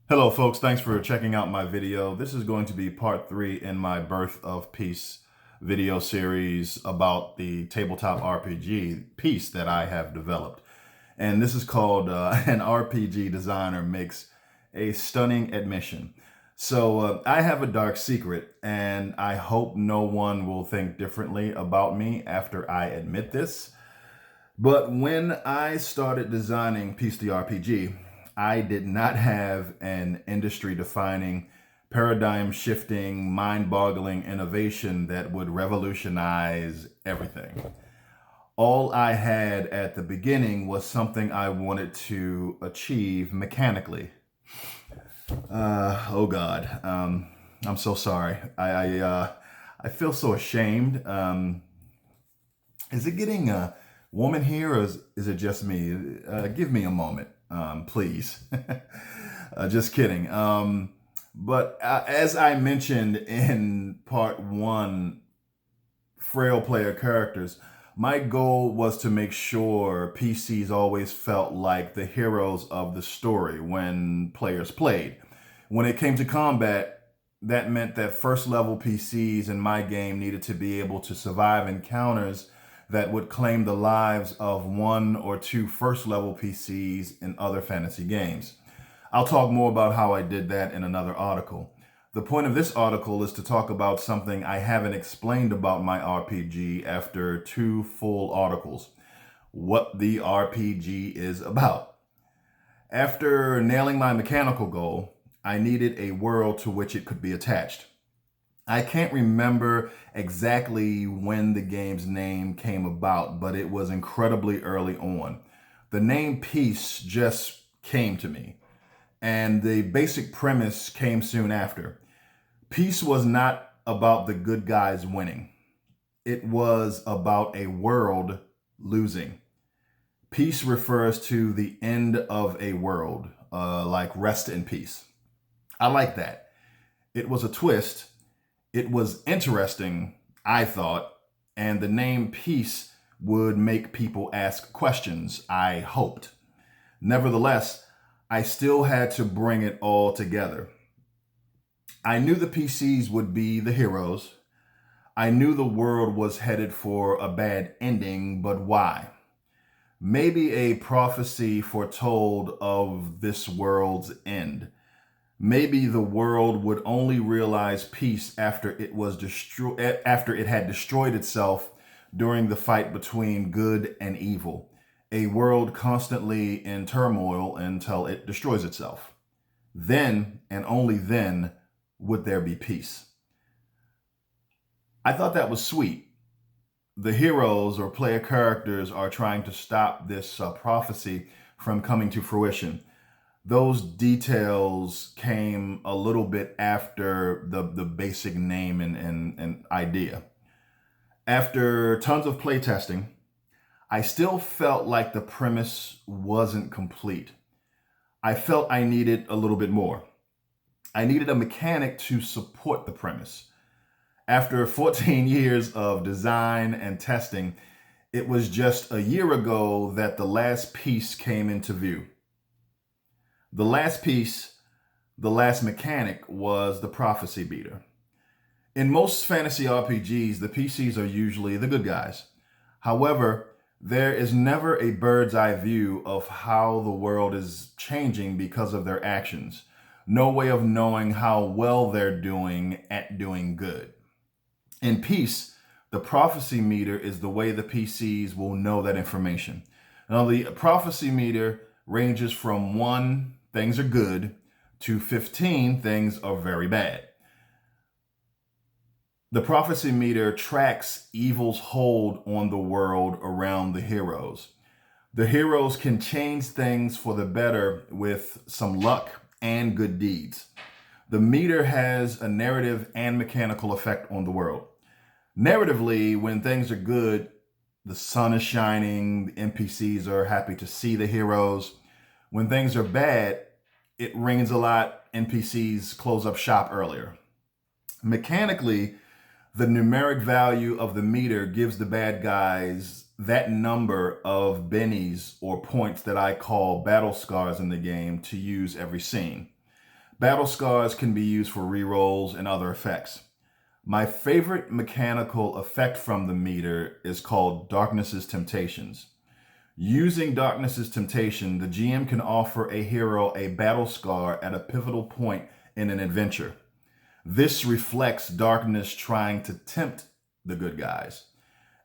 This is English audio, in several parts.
Hello folks, thanks for checking out my video. This is going to be part 3 in my Birth of Peace video series about the tabletop RPG piece that I have developed. And this is called An RPG Designer Makes a Stunning Admission. So I have a dark secret, and I hope no one will think differently about me after I admit this. But when I started designing Peace the RPG, I did not have an industry defining, paradigm shifting, mind boggling innovation that would revolutionize everything. All I had at the beginning was something I wanted to achieve mechanically. Oh God, I'm so sorry. I feel so ashamed. Is it getting warm in here, or is it just me? Give me a moment, please. Just kidding. But as I mentioned in part 1, frail player characters, my goal was to make sure PCs always felt like the heroes of the story when players played. When it came to combat, that meant that first level PCs in my game needed to be able to survive encounters that would claim the lives of 1 or 2 first level PCs in other fantasy games. I'll talk more about how I did that in another article. The point of this article is to talk about something I haven't explained about my RPG after 2 full articles: what the RPG is about. After nailing my mechanical goal, I needed a world to which it could be attached. I can't remember exactly when the game's name came about, but it was incredibly early on. The name Peace just came to me, and the basic premise came soon after. Peace was not about the good guys winning. It was about a world losing. Peace refers to the end of a world, like rest in peace. I like that. It was a twist. It was interesting, I thought, and the name Peace would make people ask questions, I hoped. Nevertheless, I still had to bring it all together. I knew the PCs would be the heroes. I knew the world was headed for a bad ending, but why? Maybe a prophecy foretold of this world's end. Maybe the world would only realize peace after after it had destroyed itself during the fight between good and evil. A world constantly in turmoil until it destroys itself. Then, and only then, would there be peace. I thought that was sweet. The heroes or player characters are trying to stop this prophecy from coming to fruition. Those details came a little bit after the basic name and idea. After tons of playtesting, I still felt like the premise wasn't complete. I felt I needed a little bit more. I needed a mechanic to support the premise. After 14 years of design and testing, it was just a year ago that the last piece came into view. The last piece, the last mechanic, was the prophecy beater. In most fantasy RPGs, the PCs are usually the good guys. However, there is never a bird's eye view of how the world is changing because of their actions. No way of knowing how well they're doing at doing good. In Peace, the prophecy meter is the way the PCs will know that information. Now, the prophecy meter ranges from 1, things are good, to 15, things are very bad. The prophecy meter tracks evil's hold on the world around the heroes. The heroes can change things for the better with some luck and good deeds. The meter has a narrative and mechanical effect on the world. Narratively, when things are good, the sun is shining, the NPCs are happy to see the heroes. When things are bad, it rains a lot, NPCs close up shop earlier. Mechanically, the numeric value of the meter gives the bad guys that number of bennies or points that I call battle scars in the game to use every scene. Battle scars can be used for rerolls and other effects. My favorite mechanical effect from the meter is called Darkness's Temptations. Using Darkness's Temptation, the GM can offer a hero a battle scar at a pivotal point in an adventure. This reflects Darkness trying to tempt the good guys.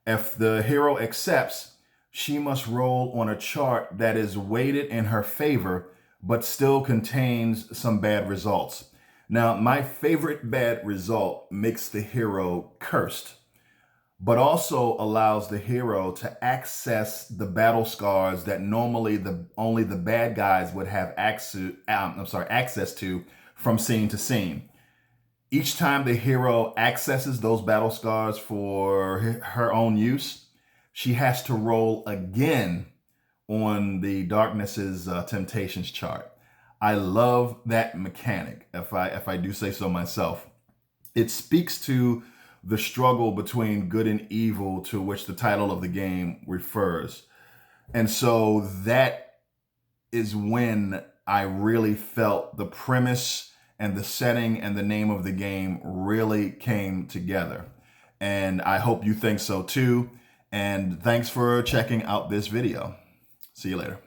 If the hero accepts, she must roll on a chart that is weighted in her favor, but still contains some bad results. Now, my favorite bad result makes the hero cursed, but also allows the hero to access the battle scars that normally only the bad guys would have access to from scene to scene. Each time the hero accesses those battle scars for her own use, she has to roll again on the Darkness's Temptations chart. I love that mechanic, if I do say so myself. It speaks to the struggle between good and evil to which the title of the game refers. And so that is when I really felt the premise and the setting and the name of the game really came together. And I hope you think so too. And thanks for checking out this video. See you later.